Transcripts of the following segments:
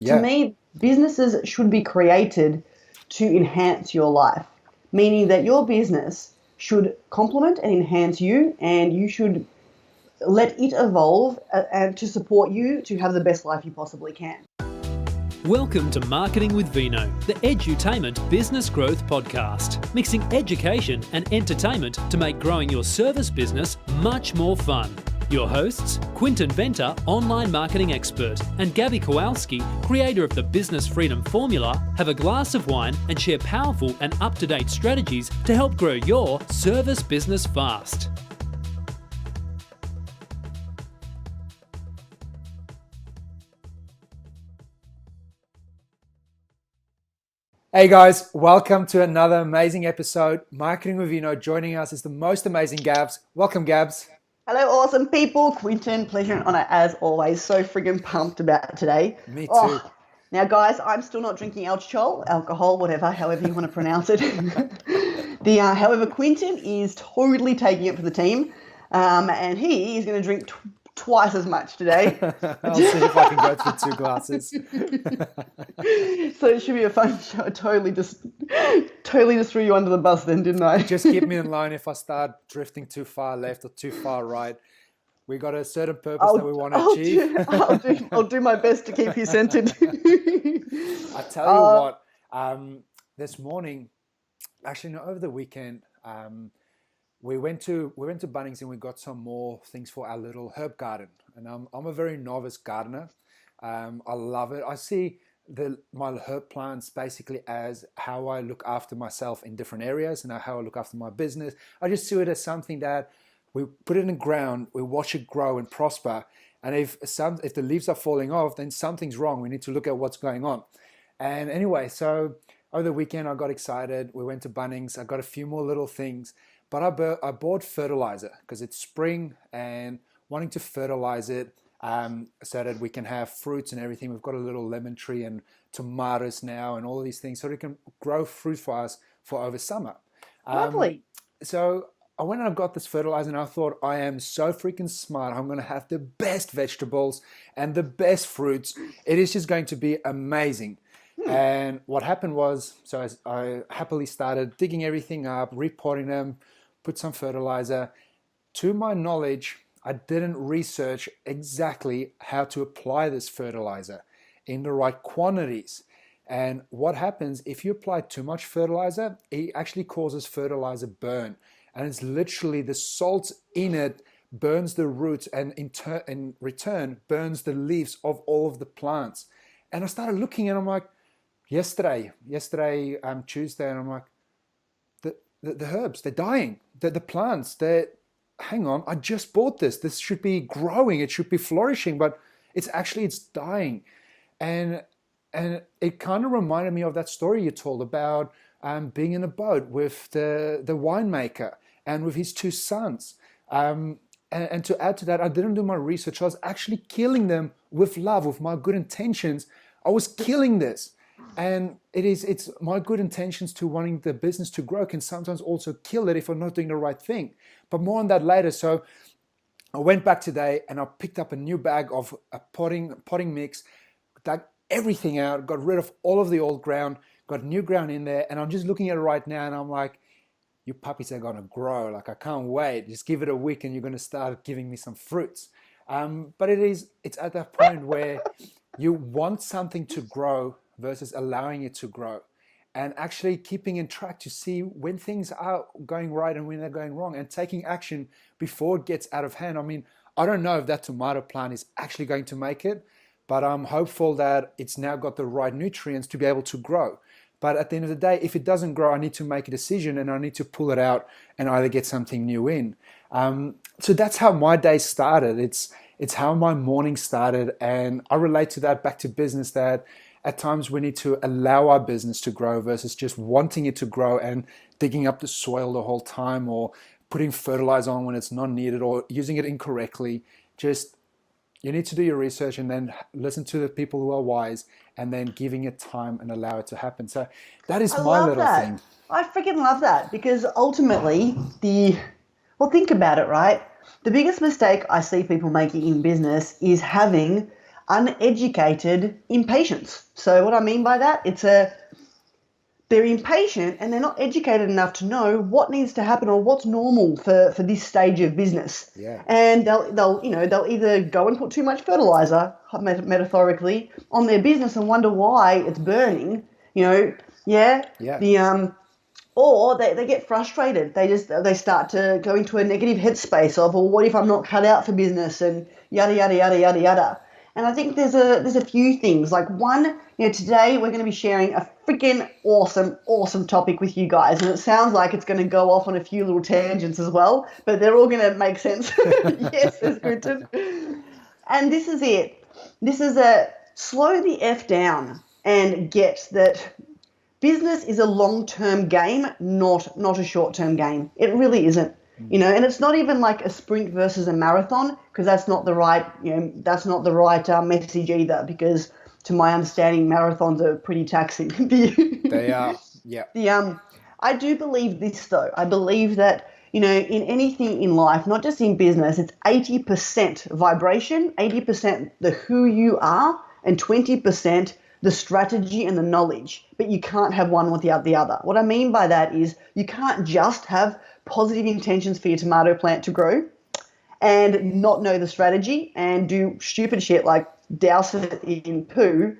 To Yeah. me, businesses should be created to enhance your life, meaning that your business should complement and enhance you, and you should let it evolve and to support you to have the best life you possibly can. Welcome to Marketing with Vino, the edutainment business growth podcast, mixing education and entertainment to make growing your service business much more fun. Your hosts, Quinton Venter, online marketing expert, and Gabby Kowalski, creator of the Business Freedom Formula, have a glass of wine and share powerful and up-to-date strategies to help grow your service business fast. Hey guys, welcome to another amazing episode. Marketing with Vino. Joining us is the most amazing Gabs. Welcome, Gabs. Hello, awesome people. Quinton, pleasure and honor as always. So friggin' pumped about today. Me too. Now, guys, I'm still not drinking alcohol, whatever, however you want to pronounce it. However, Quinton is totally taking it for the team, and he is going to drink twice as much today. I'll see if I can go through 2 glasses. So it should be a fun show. Totally just threw you under the bus then, didn't I? Just keep me in line if I start drifting too far left or too far right. We got a certain purpose that we want to achieve. I'll do my best to keep you centered. I tell you what, this morning, actually no, over the weekend, we went to Bunnings and we got some more things for our little herb garden. And I'm a very novice gardener. I love it. I see my herb plants basically as how I look after myself in different areas and how I look after my business. I just see it as something that we put it in the ground, we watch it grow and prosper. And if the leaves are falling off, then something's wrong. We need to look at what's going on. And anyway, so over the weekend I got excited. We went to Bunnings. I got a few more little things. But I bought fertilizer because it's spring and wanting to fertilize it so that we can have fruits and everything. We've got a little lemon tree and tomatoes now and all of these things so we can grow fruit for us for over summer. Lovely. So I went and I got this fertilizer and I thought, I am so freaking smart. I'm going to have the best vegetables and the best fruits. It is just going to be amazing. And what happened was, so as I happily started digging everything up, repotting them, put some fertilizer. To my knowledge, I didn't research exactly how to apply this fertilizer in the right quantities. And what happens if you apply too much fertilizer, it actually causes fertilizer burn. And it's literally the salts in it burns the roots and in return burns the leaves of all of the plants. And I started looking and I'm like, yesterday, Tuesday, and I'm like, the herbs, they're dying. The plants, hang on, I just bought this. This should be growing. It should be flourishing, but it's dying. And it kind of reminded me of that story you told about being in a boat with the winemaker and with his 2 sons. And to add to that, I didn't do my research. I was actually killing them with love, with my good intentions. I was killing this. And it's my good intentions to wanting the business to grow can sometimes also kill it if I'm not doing the right thing. But more on that later. So I went back today and I picked up a new bag of a potting mix, dug everything out, got rid of all of the old ground, got new ground in there, and I'm just looking at it right now and I'm like, you puppies are gonna grow. Like, I can't wait. Just give it a week and you're gonna start giving me some fruits. But it's at that point where you want something to grow versus allowing it to grow and actually keeping in track to see when things are going right and when they're going wrong and taking action before it gets out of hand. I mean, I don't know if that tomato plant is actually going to make it, but I'm hopeful that it's now got the right nutrients to be able to grow. But at the end of the day, if it doesn't grow, I need to make a decision and I need to pull it out and either get something new in. So that's how my day started. It's how my morning started, and I relate to that back to business, that at times we need to allow our business to grow versus just wanting it to grow and digging up the soil the whole time or putting fertilizer on when it's not needed or using it incorrectly. Just, you need to do your research and then listen to the people who are wise and then giving it time and allow it to happen. So that is my little thing. I freaking love that, because ultimately think about it, right? The biggest mistake I see people making in business is having uneducated impatience. So what I mean by that, they're impatient and they're not educated enough to know what needs to happen or what's normal for this stage of business. Yeah. And they'll either go and put too much fertilizer, metaphorically, on their business and wonder why it's burning. Or they get frustrated. They start to go into a negative headspace of, well, what if I'm not cut out for business, and yada yada yada yada yada. And I think there's a few things. Like one, today we're going to be sharing a freaking awesome topic with you guys, and it sounds like it's going to go off on a few little tangents as well, but they're all going to make sense. Yes, it's good. And this is it. This is a slow the F down and get that business is a long-term game, not a short-term game. It really isn't. And it's not even like a sprint versus a marathon, because that's not the right message either, because to my understanding, marathons are pretty taxing. They are, yeah. I do believe this though. I believe that, in anything in life, not just in business, it's 80% vibration, 80% the who you are, and 20% the strategy and the knowledge. But you can't have one without the other. What I mean by that is you can't just have positive intentions for your tomato plant to grow and not know the strategy and do stupid shit like douse it in poo.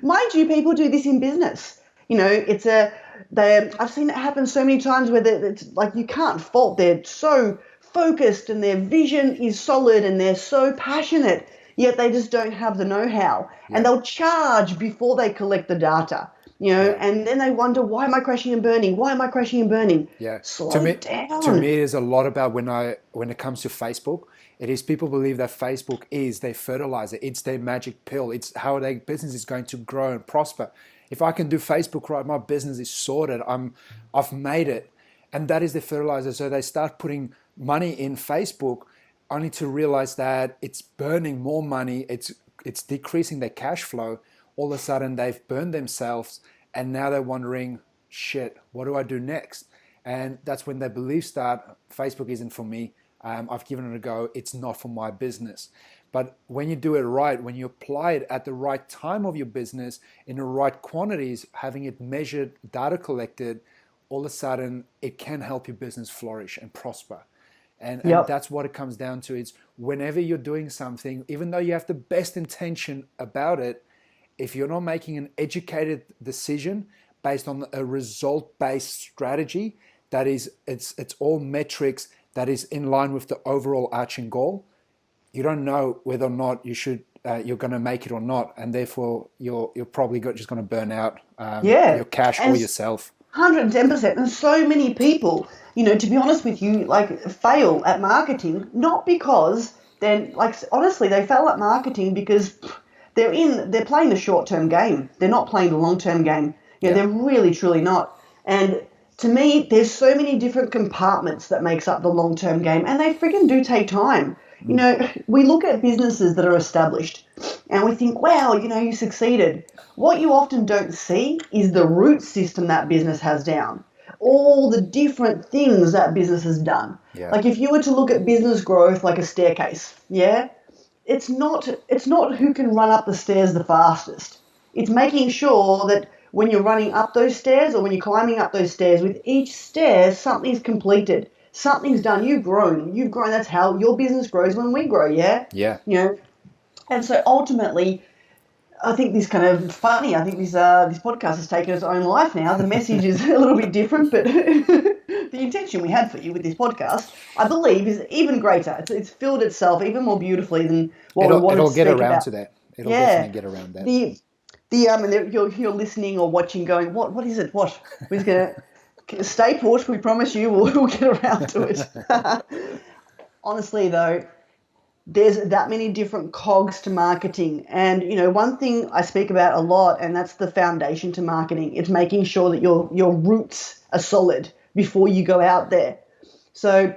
Mind you, people do this in business. I've seen it happen so many times where it's like you can't fault. They're so focused and their vision is solid and they're so passionate, yet they just don't have the know-how. Yeah. And they'll charge before they collect the data. And then they wonder, why am I crashing and burning? Why am I crashing and burning? Yeah. Slow down. To me, it's a lot about when it comes to Facebook. It is people believe that Facebook is their fertilizer. It's their magic pill. It's how their business is going to grow and prosper. If I can do Facebook right, my business is sorted. I've made it. And that is the fertilizer. So they start putting money in Facebook only to realize that it's burning more money. It's decreasing their cash flow. All of a sudden they've burned themselves and now they're wondering, shit, what do I do next? And that's when their beliefs start, Facebook isn't for me. I've given it a go. It's not for my business. But when you do it right, when you apply it at the right time of your business, in the right quantities, having it measured, data collected, all of a sudden it can help your business flourish and prosper. And that's what it comes down to. It's whenever you're doing something, even though you have the best intention about it, if you're not making an educated decision based on a result-based strategy, that is, it's all metrics that is in line with the overall arching goal, you don't know whether or not you're going to make it or not, and therefore you're probably just going to burn out your cash or yourself. 110%. And so many people, to be honest with you, fail at marketing, not because honestly, they fail at marketing because they're playing the short-term game. They're not playing the long-term game. They're really, truly not. And to me, there's so many different compartments that makes up the long-term game, and they freaking do take time. We look at businesses that are established and we think, wow, you succeeded. What you often don't see is the root system that business has down. All the different things that business has done. Yeah. Like if you were to look at business growth like a staircase, it's not who can run up the stairs the fastest. It's making sure that when you're running up those stairs or when you're climbing up those stairs, with each stair, something's completed. Something's done. You've grown. That's how your business grows when we grow, yeah? Yeah. And so ultimately, I think this kind of funny. I think this podcast has taken its own life now. The message is a little bit different, but the intention we had for you with this podcast, I believe, is even greater. It's filled itself even more beautifully than what we wanted to speak about. It'll get around to that. It'll definitely get around that. And you're listening or watching going, what is it? What? We're just going to stay put. We promise you we'll get around to it. Honestly, though, there's that many different cogs to marketing. And, one thing I speak about a lot, and that's the foundation to marketing. It's making sure that your roots are solid before you go out there. So,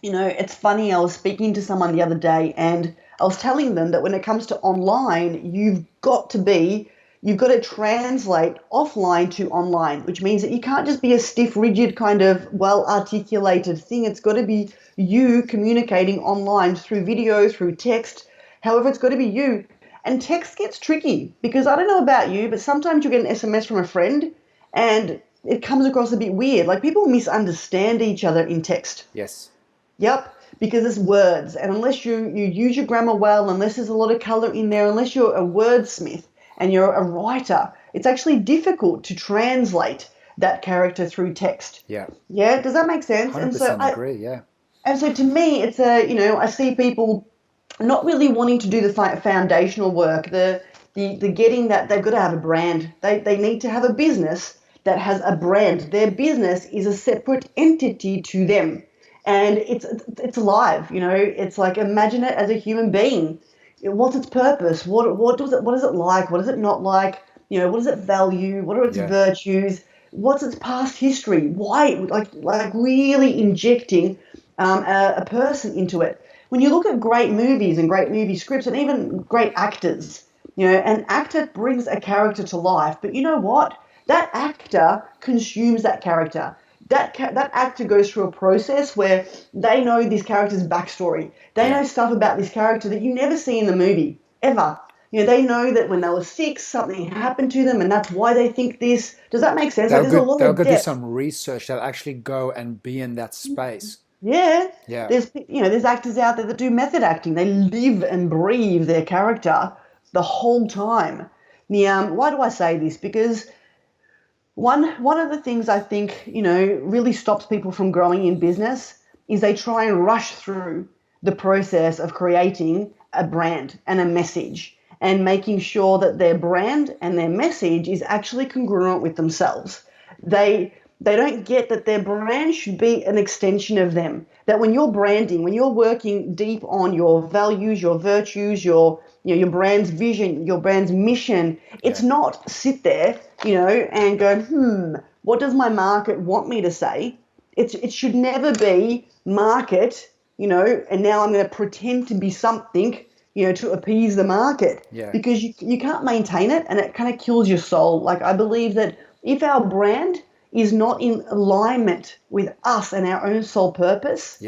it's funny. I was speaking to someone the other day and I was telling them that when it comes to online, you've got to be, you've got to translate offline to online, which means that you can't just be a stiff, rigid kind of well-articulated thing. It's got to be you communicating online through video, through text. However, it's got to be you. And text gets tricky because I don't know about you, but sometimes you get an SMS from a friend and it comes across a bit weird. Like people misunderstand each other in text. Yes. Yep, because it's words. And unless you use your grammar well, unless there's a lot of color in there, unless you're a wordsmith and you're a writer, it's actually difficult to translate that character through text. Yeah. Yeah, does that make sense? 100% agree, yeah. And so to me, it's I see people not really wanting to do the foundational work, the getting that they've got to have a brand. They need to have a business that has a brand. Their business is a separate entity to them. And it's alive, It's like imagine it as a human being. What's its purpose? What is it like? What is it not like? What does it value? What are its virtues? What's its past history? Why? Like really injecting a person into it. When you look at great movies and great movie scripts and even great actors, an actor brings a character to life. But you know what? That actor consumes that character. That actor goes through a process where they know this character's backstory. They know stuff about this character that you never see in the movie, ever. They know that when they were 6, something happened to them, and that's why they think this. Does that make sense? They'll go do some research. They'll actually go and be in that space. Yeah. Yeah. There's actors out there that do method acting. They live and breathe their character the whole time. Now, why do I say this? Because one of the things I think, really stops people from growing in business is they try and rush through the process of creating a brand and a message and making sure that their brand and their message is actually congruent with themselves. They don't get that their brand should be an extension of them. That when you're branding, when you're working deep on your values, your virtues, your brand's vision, your brand's mission, it's not sit there, and go, what does my market want me to say? It should never be market, and now I'm going to pretend to be something, to appease the market. Yeah. Because you can't maintain it and it kind of kills your soul. Like I believe that if our brand is not in alignment with us and our own soul purpose,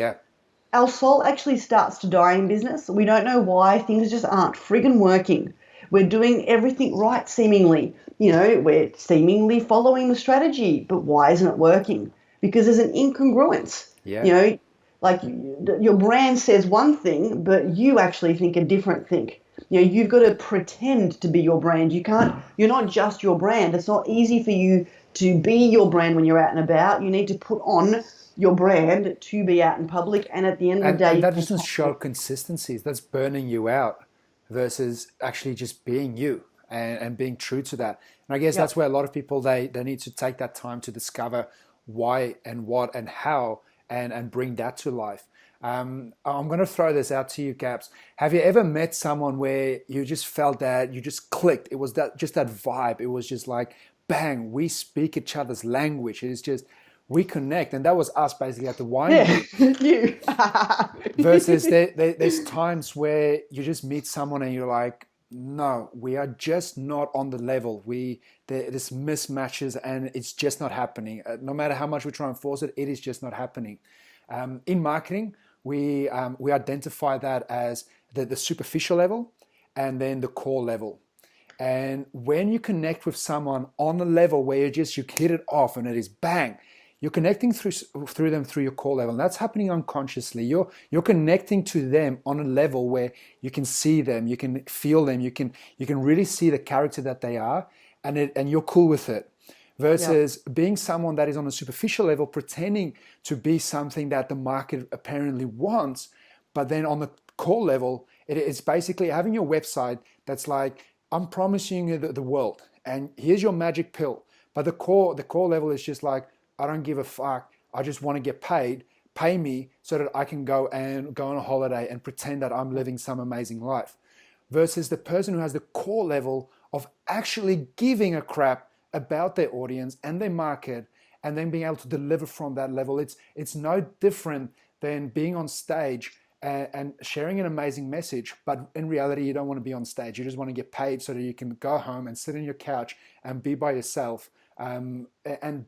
our soul actually starts to die in business. We don't know why. Things just aren't friggin' working. We're doing everything right seemingly. We're seemingly following the strategy, but why isn't it working? Because there's an incongruence. Yeah. Like your brand says one thing, but you actually think a different thing. You've got to pretend to be your brand. You're not just your brand. It's not easy for you to be your brand when you're out and about. You need to put on your brand to be out in public, and at the end of the day, and that doesn't show consistency. That's burning you out versus actually just being you and being true to that. And I guess that's where a lot of people they need to take that time to discover why and what and how and bring that to life. I'm going to throw this out to you, Caps. Have you ever met someone where you just felt that you just clicked? It was that vibe. It was just like, bang, we speak each other's language. It's just, we connect. And that was us basically at the wine booth. You. Versus there's times where you just meet someone and you're like, no, we are just not on the level. There's mismatches and it's just not happening. No matter how much we try and force it, it is just not happening. In marketing, we identify that as the superficial level and then the core level. And when you connect with someone on a level where you hit it off and it is bang, you're connecting through them through your core level. And that's happening unconsciously. You're connecting to them on a level where you can see them, you can feel them, you can really see the character that they are, and you're cool with it. Versus being someone that is on a superficial level, pretending to be something that the market apparently wants, but then on the core level, it's basically having your website that's like, I'm promising you the world, and here's your magic pill. But the core level is just like, I don't give a fuck. I just want to get paid. Pay me so that I can go on a holiday and pretend that I'm living some amazing life. Versus the person who has the core level of actually giving a crap about their audience and their market, and then being able to deliver from that level. It's no different than being on stage and sharing an amazing message, but in reality, you don't want to be on stage. You just want to get paid so that you can go home and sit on your couch and be by yourself. And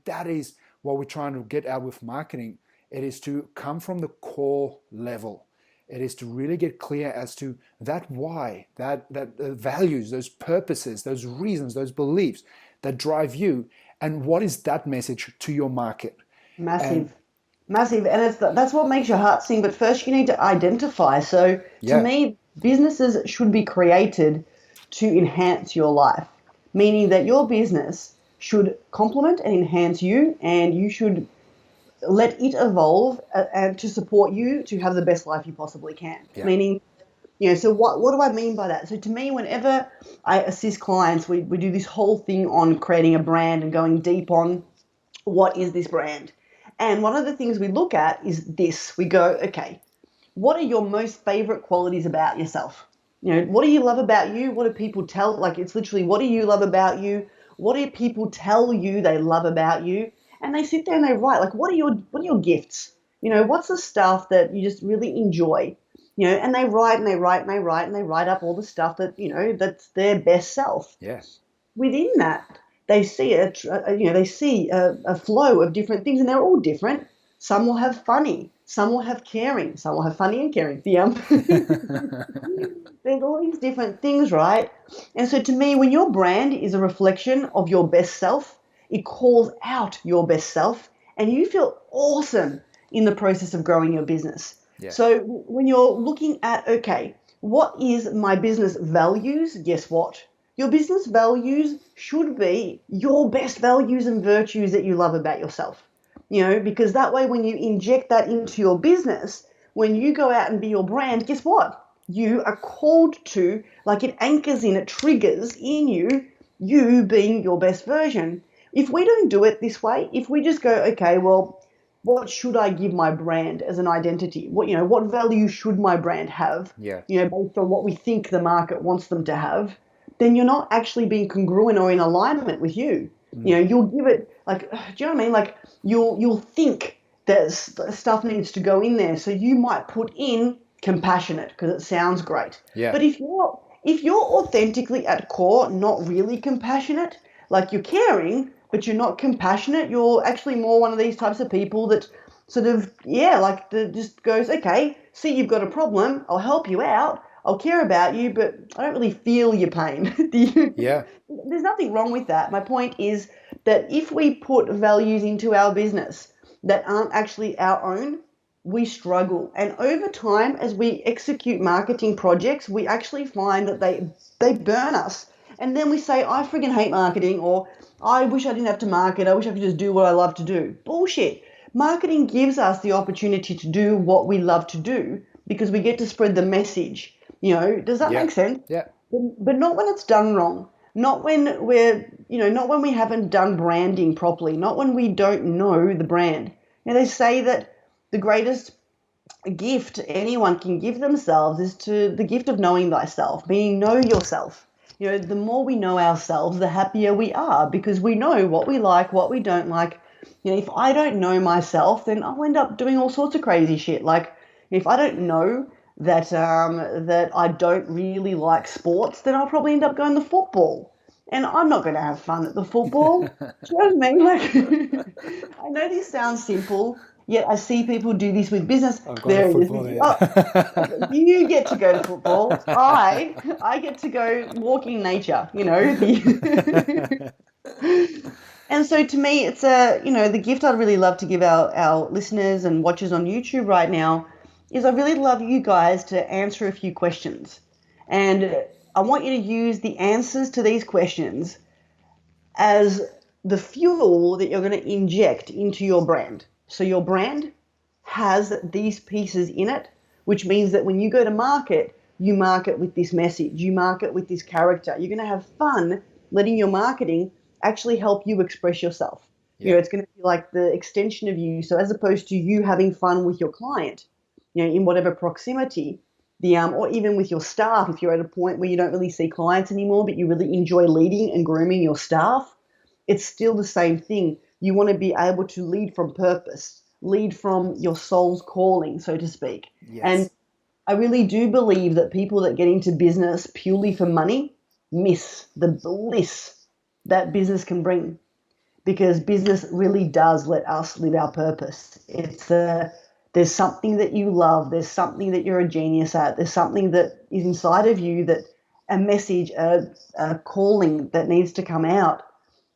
that is what we're trying to get out with marketing. It is to come from the core level. It is to really get clear as to that why, that values, those purposes, those reasons, those beliefs that drive you, and what is that message to your market. Massive. Massive. And that's what makes your heart sing. But first, you need to identify. So to me, businesses should be created to enhance your life, meaning that your business should complement and enhance you, and you should let it evolve and to support you to have the best life you possibly can. Yeah. Meaning, so what do I mean by that? So to me, whenever I assist clients, we do this whole thing on creating a brand and going deep on what is this brand. And one of the things we look at is this. We go, okay, what are your most favorite qualities about yourself? What do you love about you? What do people tell? Like, it's literally, what do you love about you? What do people tell you they love about you? And they sit there and they write, like, what are your gifts? What's the stuff that you just really enjoy? And they write and they write and they write and they write up all the stuff that, that's their best self. Yes. Within that, they see a flow of different things, and they're all different. Some will have funny, some will have caring, some will have funny and caring. There's all these different things, right? And so to me, when your brand is a reflection of your best self, it calls out your best self, and you feel awesome in the process of growing your business. Yeah. So when you're looking at, okay, what is my business values? Guess what? Your business values should be your best values and virtues that you love about yourself, because that way when you inject that into your business, when you go out and be your brand, guess what? You are called to, like, it anchors in, it triggers in you being your best version. If we don't do it this way, if we just go, okay, well, what should I give my brand as an identity? What value should my brand have? Yeah. Based on what we think the market wants them to have, then you're not actually being congruent or in alignment with you. You'll give it, like, do you know what I mean? Like, you'll think that stuff needs to go in there. So you might put in compassionate because it sounds great. Yeah. But if you're authentically at core not really compassionate, like, you're caring, but you're not compassionate, you're actually more one of these types of people that sort of, just goes, okay, see, you've got a problem, I'll help you out, I'll care about you, but I don't really feel your pain. Yeah. There's nothing wrong with that. My point is that if we put values into our business that aren't actually our own, we struggle. And over time, as we execute marketing projects, we actually find that they burn us. And then we say, I friggin' hate marketing, or I wish I didn't have to market. I wish I could just do what I love to do. Bullshit. Marketing gives us the opportunity to do what we love to do because we get to spread the message. Does that make sense? Yeah. But not when it's done wrong. Not when not when we haven't done branding properly. Not when we don't know the brand. They say that the greatest gift anyone can give themselves is to the gift of knowing thyself, meaning know yourself. The more we know ourselves, the happier we are because we know what we like, what we don't like. If I don't know myself, then I'll end up doing all sorts of crazy shit. Like, if I don't know that I don't really like sports, then I'll probably end up going to football. And I'm not going to have fun at the football. Do you know what I mean? Like, I know this sounds simple, yet I see people do this with business. I've gone to football, yeah. You get to go to football. I get to go walk in nature, And so to me, it's the gift I'd really love to give our listeners and watchers on YouTube right now is I really love you guys to answer a few questions. And I want you to use the answers to these questions as the fuel that you're going to inject into your brand. So your brand has these pieces in it, which means that when you go to market, you market with this message, you market with this character. You're going to have fun letting your marketing actually help you express yourself. Yeah. It's going to be like the extension of you. So as opposed to you having fun with your client, in whatever proximity, or even with your staff, if you're at a point where you don't really see clients anymore, but you really enjoy leading and grooming your staff, it's still the same thing. You want to be able to lead from purpose, lead from your soul's calling, so to speak. Yes. And I really do believe that people that get into business purely for money miss the bliss that business can bring, because business really does let us live our purpose. There's something that you love, there's something that you're a genius at, there's something that is inside of you, that a message, a calling that needs to come out.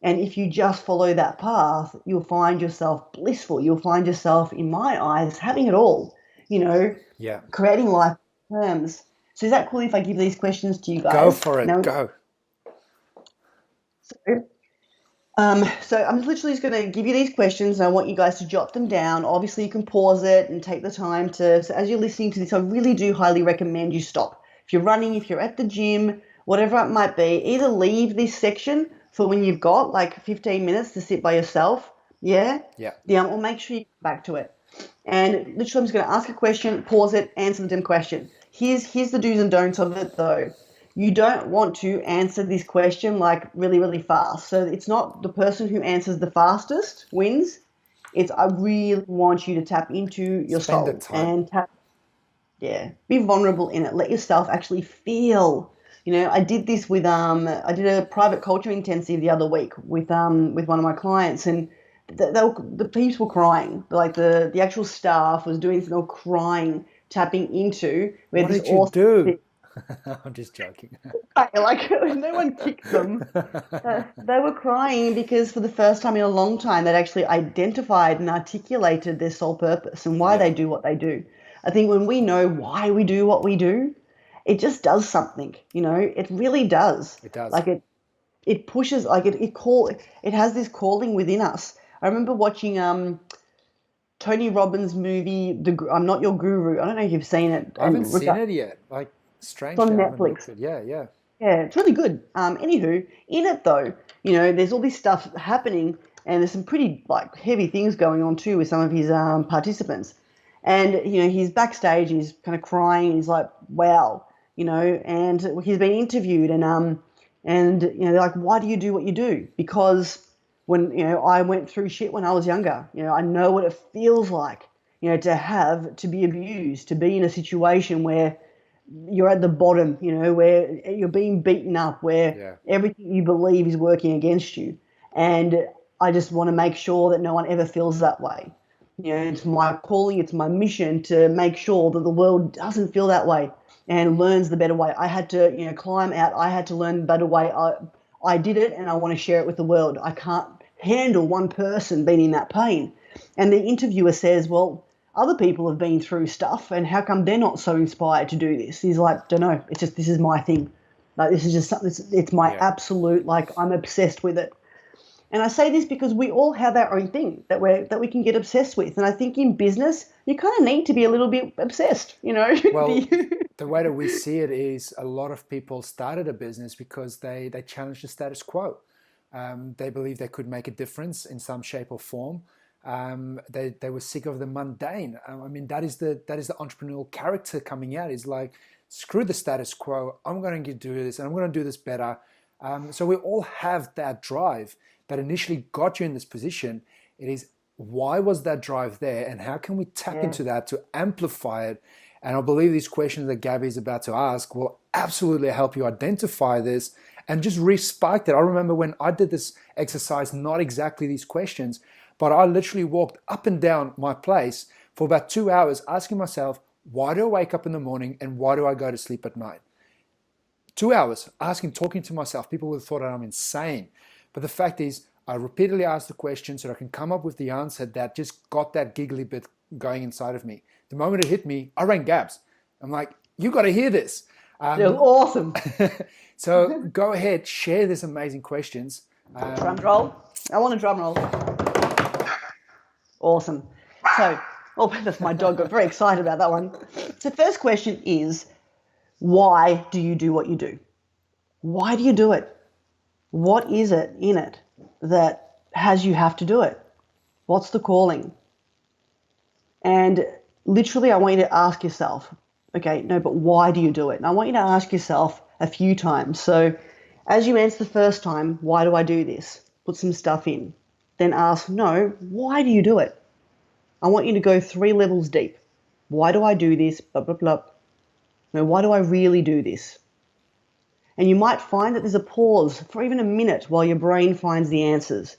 And if you just follow that path, you'll find yourself blissful. You'll find yourself, in my eyes, having it all, Yeah. creating life terms. So is that cool if I give these questions to you guys? Go for it. Now, Go. So I'm literally just going to give you these questions, and I want you guys to jot them down. Obviously, you can pause it and take the time to. So as you're listening to this, I really do highly recommend you stop. If you're running, if you're at the gym, whatever it might be, either leave this section for when you've got like 15 minutes to sit by yourself, yeah, or make sure you come back to it. And literally, I'm just going to ask a question, pause it, answer the damn question. Here's the do's and don'ts of it, though. You don't want to answer this question like really, really fast. So it's not the person who answers the fastest wins. It's I really want you to tap into your Spend soul the time. and be vulnerable in it. Let yourself actually feel. I did this with I did a private culture intensive the other week with one of my clients, and the people were crying. Like the actual staff was doing, they were crying, tapping into. What did you do? I'm just joking. Like no one kicked them. They were crying because for the first time in a long time they'd actually identified and articulated their sole purpose and why they do what they do. I think when we know why we do what we do, it just does something. It really does. It does. Like it pushes. Like it has this calling within us. I remember watching Tony Robbins' movie, I'm Not Your Guru. I don't know if you've seen it. I haven't seen it yet. Like, strangely, it's on I haven't Netflix. looked at it. Yeah. Yeah, it's really good. Anywho, in it though, there's all this stuff happening, and there's some pretty like heavy things going on too with some of his participants. And he's backstage, he's kind of crying, he's like, "Wow," and he's been interviewed, and they're like, "Why do you do what you do?" Because when I went through shit when I was younger, I know what it feels like, to be abused, to be in a situation where you're at the bottom, where you're being beaten up, where everything you believe is working against you. And I just want to make sure that no one ever feels that way. It's my calling, it's my mission to make sure that the world doesn't feel that way and learns the better way. I had to, climb out. I had to learn the better way. I did it, and I want to share it with the world. I can't handle one person being in that pain. And the interviewer says, well, other people have been through stuff, and how come they're not so inspired to do this? He's like, don't know. It's just, this is my thing. Like, this is just something, it's my absolute, like, I'm obsessed with it. And I say this because we all have our own thing that we can get obsessed with. And I think in business, you kind of need to be a little bit obsessed, Well, the way that we see it is a lot of people started a business because they challenged the status quo. They believe they could make a difference in some shape or form. They were sick of the mundane. I mean, that is the entrepreneurial character coming out. Is like, screw the status quo. I'm going to do this, and I'm going to do this better. So we all have that drive that initially got you in this position. It is, why was that drive there, and how can we tap into that to amplify it? And I believe these questions that Gabby is about to ask will absolutely help you identify this and just re-spark that. I remember when I did this exercise, not exactly these questions, but I literally walked up and down my place for about 2 hours asking myself, why do I wake up in the morning and why do I go to sleep at night? 2 hours talking to myself. People would have thought I'm insane. But the fact is, I repeatedly asked the question so that I can come up with the answer that just got that giggly bit going inside of me. The moment it hit me, I rang Gabs. I'm like, you got to hear this. They're awesome. So go ahead, share these amazing questions. Drum roll. I want a drum roll. Awesome. So, that's my dog got very excited about that one. So first question is, why do you do what you do? Why do you do it? What is it in it that has you have to do it? What's the calling? And literally, I want you to ask yourself, okay, no, but why do you do it? And I want you to ask yourself a few times. So as you answer the first time, why do I do this? Put some stuff in. Then ask, no, why do you do it? I want you to go 3 levels deep. Why do I do this? Blah, blah, blah. Now, why do I really do this? And you might find that there's a pause for even a minute while your brain finds the answers.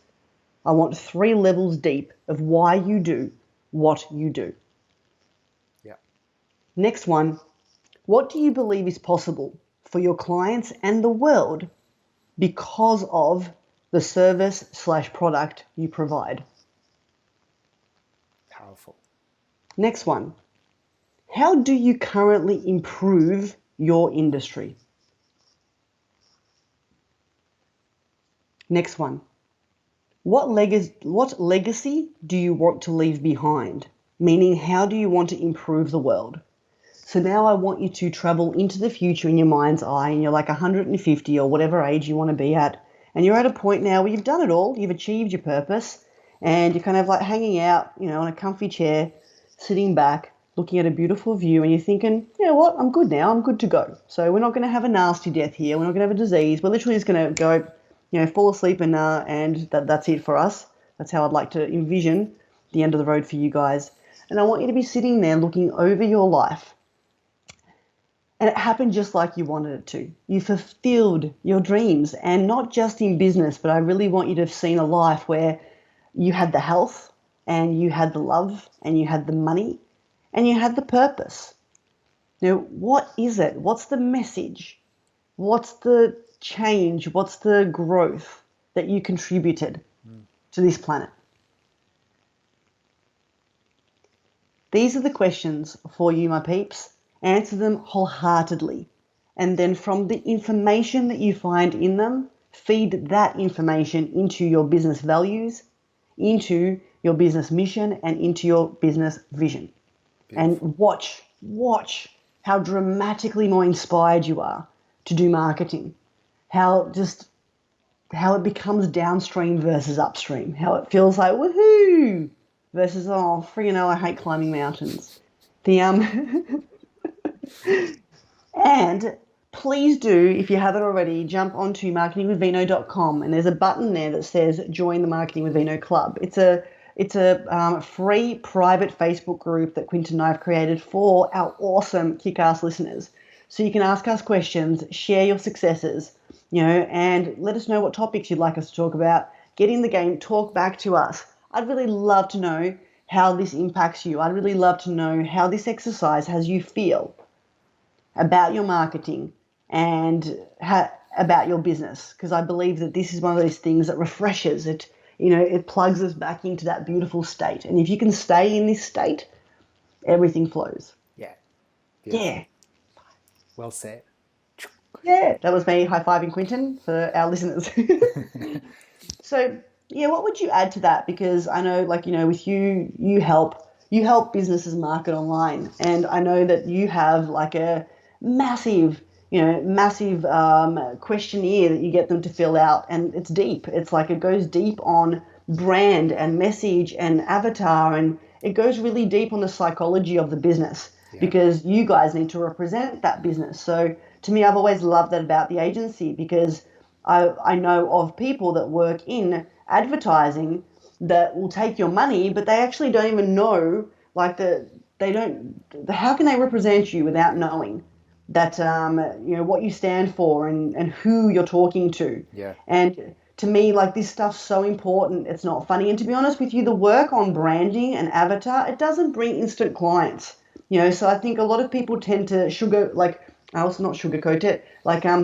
I want 3 levels deep of why you do what you do. Yeah. Next one, what do you believe is possible for your clients and the world because of the service/product you provide? Powerful. Next one, how do you currently improve your industry? Next one, what legacy do you want to leave behind? Meaning, how do you want to improve the world? So now I want you to travel into the future in your mind's eye, and you're like 150 or whatever age you want to be at, and you're at a point now where you've done it all, you've achieved your purpose, and you're kind of like hanging out, on a comfy chair, sitting back, looking at a beautiful view, and you're thinking, you know what, I'm good now, I'm good to go. So we're not going to have a nasty death here, we're not going to have a disease, we're literally just going to go, fall asleep and that's it for us. That's how I'd like to envision the end of the road for you guys. And I want you to be sitting there looking over your life. And it happened just like you wanted it to. You fulfilled your dreams, and not just in business, but I really want you to have seen a life where you had the health, and you had the love, and you had the money, and you had the purpose. Now, what is it? What's the message? What's the change? What's the growth that you contributed to this planet? These are the questions for you, my peeps. Answer them wholeheartedly. And then from the information that you find in them, feed that information into your business values, into your business mission, and into your business vision. Beautiful. And watch how dramatically more inspired you are to do marketing. How it becomes downstream versus upstream. How it feels like woohoo versus friggin' I hate climbing mountains. And please do, if you haven't already, jump onto marketingwithvino.com, and there's a button there that says join the Marketing with Vino Club. It's a free private Facebook group that Quinton and I have created for our awesome kick-ass listeners. So you can ask us questions, share your successes, and let us know what topics you'd like us to talk about. Get in the game, talk back to us. I'd really love to know how this impacts you. I'd really love to know how this exercise has you feel about your marketing and about your business, because I believe that this is one of those things that refreshes it. It plugs us back into that beautiful state. And if you can stay in this state, everything flows. Yeah. Beautiful. Yeah. Well said. Yeah, that was me high-fiving Quinton for our listeners. So, what would you add to that? Because I know, with you help businesses market online, and I know that you have like a massive questionnaire that you get them to fill out, and it's deep. It's like it goes deep on brand and message and avatar, and it goes really deep on the psychology of the business, because you guys need to represent that business. So to me, I've always loved that about the agency, because I know of people that work in advertising that will take your money, but they actually don't even know, how can they represent you without knowing that, what you stand for and who you're talking to. Yeah. And to me, this stuff's so important. It's not funny. And to be honest with you, the work on branding and avatar, it doesn't bring instant clients. So I think a lot of people tend to not sugarcoat it,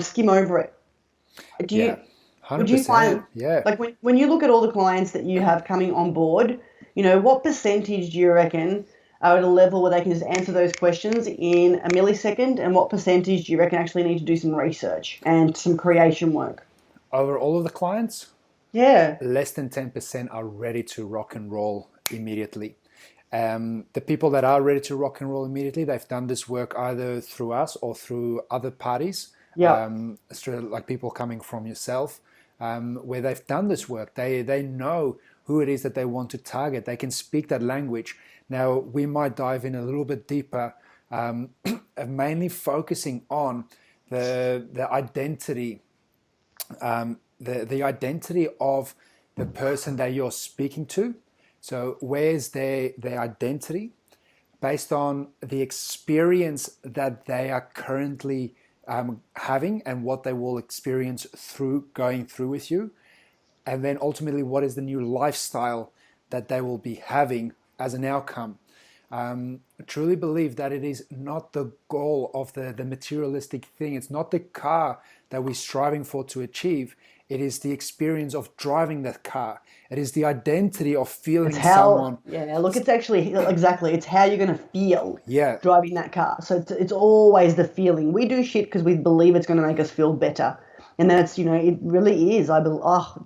skim over it. Do you? 100%. Would you find, when you look at all the clients that you have coming on board, what percentage do you reckon are at a level where they can just answer those questions in a millisecond, and what percentage do you reckon actually need to do some research and some creation work? Over all of the clients? Yeah. Less than 10% are ready to rock and roll immediately. The people that are ready to rock and roll immediately, they've done this work either through us or through other parties. Yeah. Like people coming from yourself, where they've done this work. They know who it is that they want to target. They can speak that language. Now, we might dive in a little bit deeper, mainly focusing on the identity, the identity of the person that you're speaking to. So where's their identity? based on the experience that they are currently having and what they will experience through going through with you. And then ultimately, what is the new lifestyle that they will be having as an outcome. I truly believe that it is not the goal of the materialistic thing. It's not the car that we're striving for to achieve. It is the experience of driving that car. It is the identity of feeling It's how, someone. yeah, look, it's actually, exactly, it's how you're going to feel Yeah, driving that car. So it's always the feeling. We do shit because we believe it's going to make us feel better. And that's, it really is.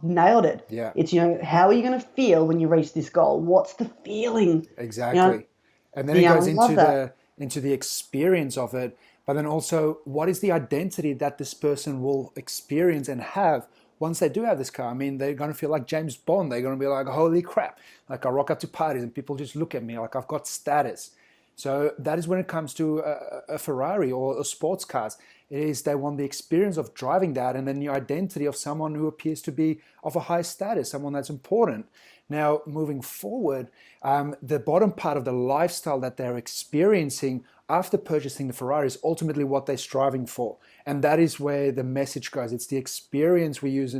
Nailed it. yeah, It's, how are you going to feel when you reach this goal? What's the feeling? exactly. And then it Yeah, I goes love that. into the experience of it, but then also what is the identity that this person will experience and have once they do have this car. I mean, they're going to feel like James Bond. They're going to be like, holy crap, like I rock up to parties and people just look at me like I've got status. So that is when it comes to a Ferrari or sports cars. It is they want the experience of driving that, and then the identity of someone who appears to be of a high status, someone that's important. Now, moving forward, the bottom part of the lifestyle that they're experiencing after purchasing the Ferrari is ultimately what they're striving for. And that is where the message goes. It's the experience we use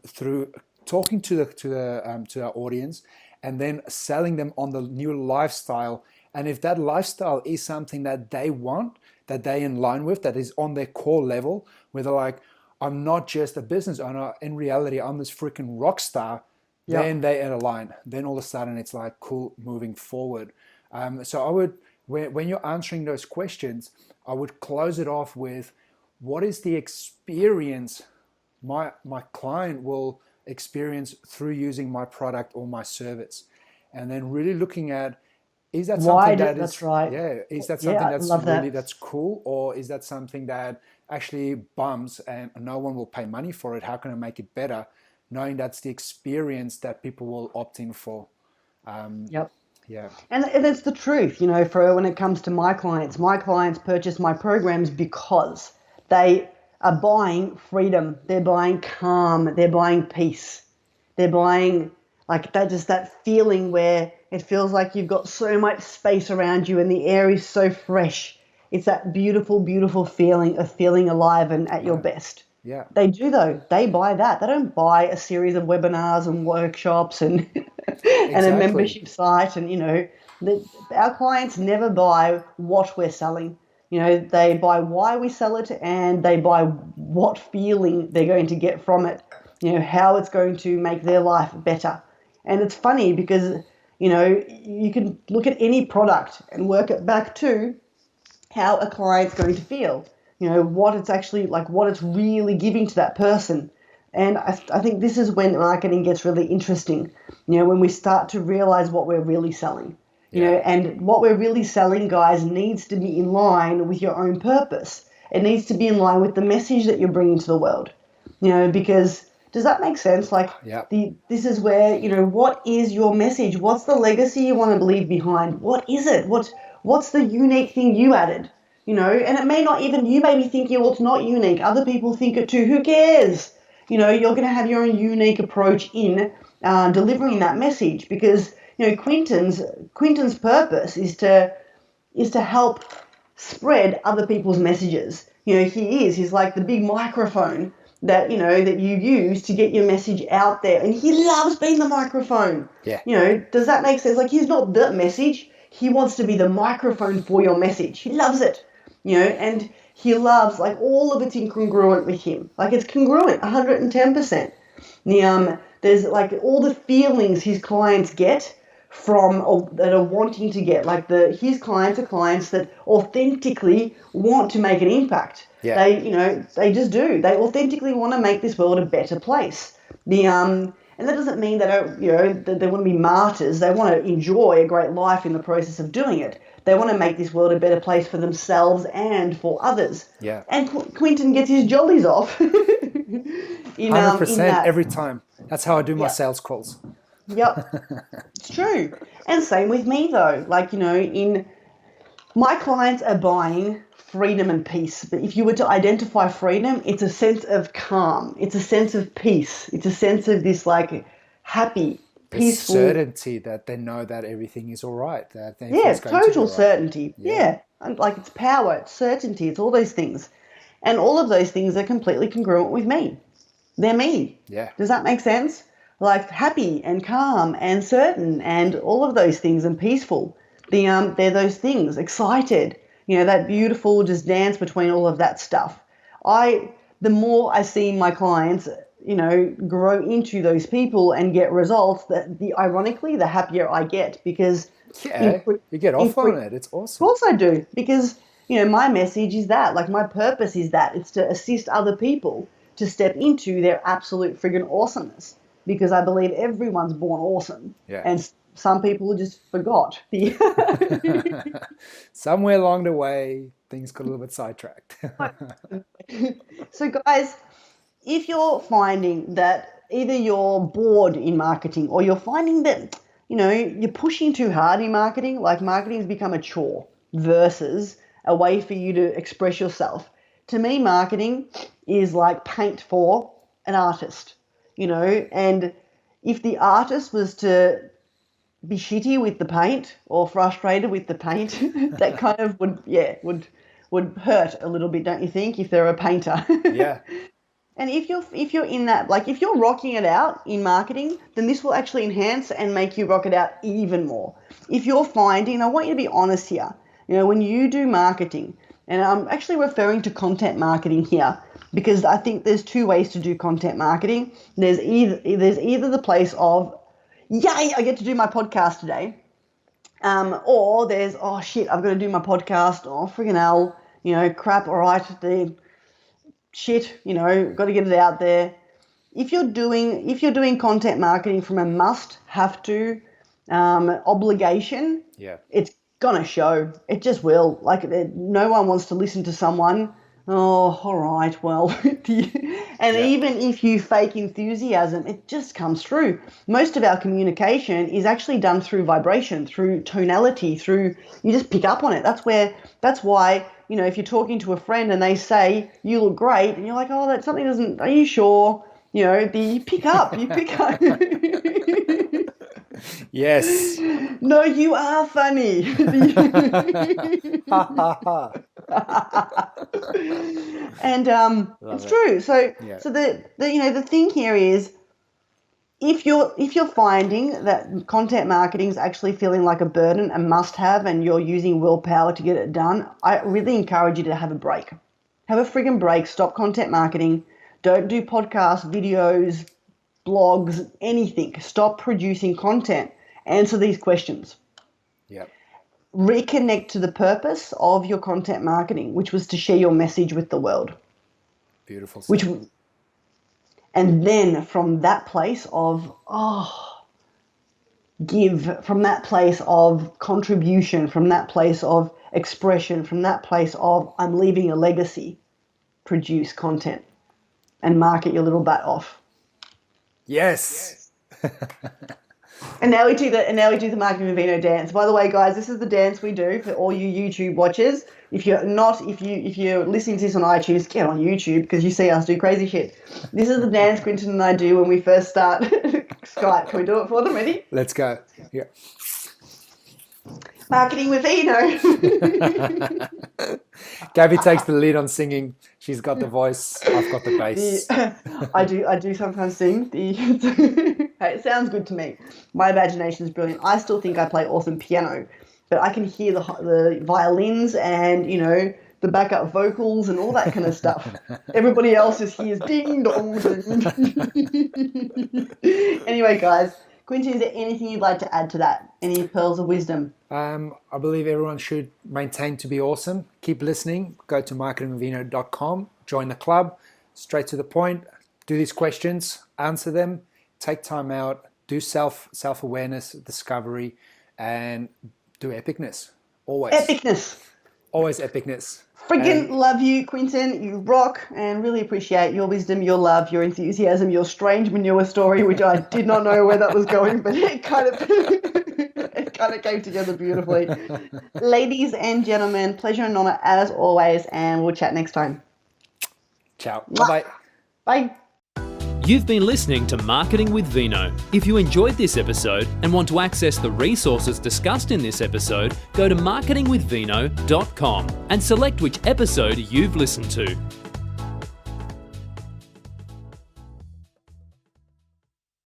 through talking to our audience and then selling them on the new lifestyle. And if that lifestyle is something that they want, that they're in line with, that is on their core level, where they're like, I'm not just a business owner, in reality, I'm this freaking rock star, Yep. then they align. Then all of a sudden it's like, cool, moving forward. So I would, when you're answering those questions, I would close it off with, what is the experience my client will experience through using my product or my service? And then really looking at, is that something that is, That's right. yeah, is that Yeah, something I that's love really, that. that's cool? Or is that something that actually bums and no one will pay money for it? How can I make it better? Knowing that's the experience that people will opt in for. Yep. Yeah, And it's the truth, for when it comes to my clients purchase my programs because they are buying freedom, they're buying calm, they're buying peace, they're buying like that, just that feeling where it feels like you've got so much space around you and the air is so fresh. It's that beautiful, beautiful feeling of feeling alive and at your yeah, best. yeah, They do though. They buy that. They don't buy a series of webinars and workshops and and a exactly. membership site. And our clients never buy what we're selling. They buy why we sell it, and they buy what feeling they're going to get from it. How it's going to make their life better. And it's funny because you can look at any product and work it back to how a client's going to feel, what it's actually like, what it's really giving to that person. And I think this is when marketing gets really interesting, when we start to realize what we're really selling, Yeah, and what we're really selling, guys, needs to be in line with your own purpose. It needs to be in line with the message that you're bringing to the world, because does that make sense? Like yeah, this is where, what is your message? What's the legacy you want to leave behind? What is it? What's the unique thing you added? And it may not even, you may be thinking, well, it's not unique. Other people think it too. Who cares? You're going to have your own unique approach in delivering that message, because, Quinton's purpose is to help spread other people's messages. He's like the big microphone that, that you use to get your message out there. And he loves being the microphone. yeah, Does that make sense? Like, he's not the message. He wants to be the microphone for your message. He loves it, and he loves, like, all of it's incongruent with him. Like, it's congruent, 110%. There's, like, all the feelings his clients get from, or that are wanting to get. Like, his clients are clients that authentically want to make an impact. yeah, They just do. They authentically want to make this world a better place. And that doesn't mean they don't, that they want to be martyrs. They want to enjoy a great life in the process of doing it. They want to make this world a better place for themselves and for others. yeah. And Quinton gets his jollies off in 100% that. every time. That's how I do my Yeah. sales calls. Yep, it's true. And same with me though. Like, in my clients are buying freedom and peace. But if you were to identify freedom, it's a sense of calm. It's a sense of peace. It's a sense of this, like, happy, peaceful. Certainty that they know that everything is all right. That Yeah, everything's going to be total all right. certainty. Yeah. And like it's power, it's certainty, it's all those things. And all of those things are completely congruent with me. They're me. Yeah. Does that make sense? Like happy and calm and certain and all of those things and peaceful. They're those things. Excited. That beautiful just dance between all of that stuff. The more I see my clients, grow into those people and get results, ironically, the happier I get because you get off on it. It's awesome. Of course I do, because my message is that, like my purpose is that it's to assist other people to step into their absolute friggin' awesomeness, because I believe everyone's born awesome. Yeah. And some people just forgot. Somewhere along the way, things got a little bit sidetracked. So guys, if you're finding that either you're bored in marketing or you're finding that, you're pushing too hard in marketing, like marketing has become a chore versus a way for you to express yourself. To me, marketing is like paint for an artist, and if the artist was to be shitty with the paint or frustrated with the paint, that kind of would hurt a little bit, don't you think, if they're a painter? Yeah. And if you're in that, like if you're rocking it out in marketing, then this will actually enhance and make you rock it out even more. If you're finding, I want you to be honest here, when you do marketing, and I'm actually referring to content marketing here, because I think there's two ways to do content marketing. There's either the place of, yay, I get to do my podcast today, or there's, oh shit, I've got to do my podcast, oh friggin' hell, crap, all right, shit, got to get it out there. If you're doing content marketing from a must-have-to obligation, it's gonna show. It just will. Like no one wants to listen to someone. Oh, all right, well, and even if you fake enthusiasm, it just comes through. Most of our communication is actually done through vibration, through tonality, you just pick up on it. That's why, if you're talking to a friend and they say, you look great, and you're like, oh, that something doesn't, are you sure? You pick up. Yes. No, you are funny. And it's true. So the thing here is, if you're finding that content marketing is actually feeling like a burden, a must-have, and you're using willpower to get it done, I really encourage you to have a break. Have a friggin' break. Stop content marketing. Don't do podcasts, videos, blogs, anything. Stop producing content. Answer these questions. Yep. Reconnect to the purpose of your content marketing, which was to share your message with the world. Beautiful. And then from that place of, give, from that place of contribution, from that place of expression, from that place of I'm leaving a legacy, produce content and market your little butt off. Yes. And now we do the Marketing with Vino dance. By the way, guys, this is the dance we do for all you YouTube watchers. If you're listening to this on iTunes, get on YouTube because you see us do crazy shit. This is the dance Quinton and I do when we first start Skype. Can we do it for them? Ready? Let's go. Yeah. Marketing with Vino. Gabby takes the lead on singing. She's got the voice. I've got the bass. I do sometimes sing. Hey, it sounds good to me. My imagination is brilliant. I still think I play awesome piano, but I can hear the violins and the backup vocals and all that kind of stuff. Everybody else just hears ding dong. Anyway, guys, Quincy, is there anything you'd like to add to that? Any pearls of wisdom? I believe everyone should maintain to be awesome. Keep listening. Go to marketingvino.com. Join the club. Straight to the point. Do these questions. Answer them. Take time out. Do self-awareness, discovery, and do epicness. Always. Epicness. Always epicness. Freaking love you, Quinton. You rock, and really appreciate your wisdom, your love, your enthusiasm, your strange manure story, which I did not know where that was going, but it kind of came together beautifully. Ladies and gentlemen, pleasure and honor as always, and we'll chat next time. Ciao. Bye-bye. Bye. You've been listening to Marketing with Vino. If you enjoyed this episode and want to access the resources discussed in this episode, go to marketingwithvino.com and select which episode you've listened to.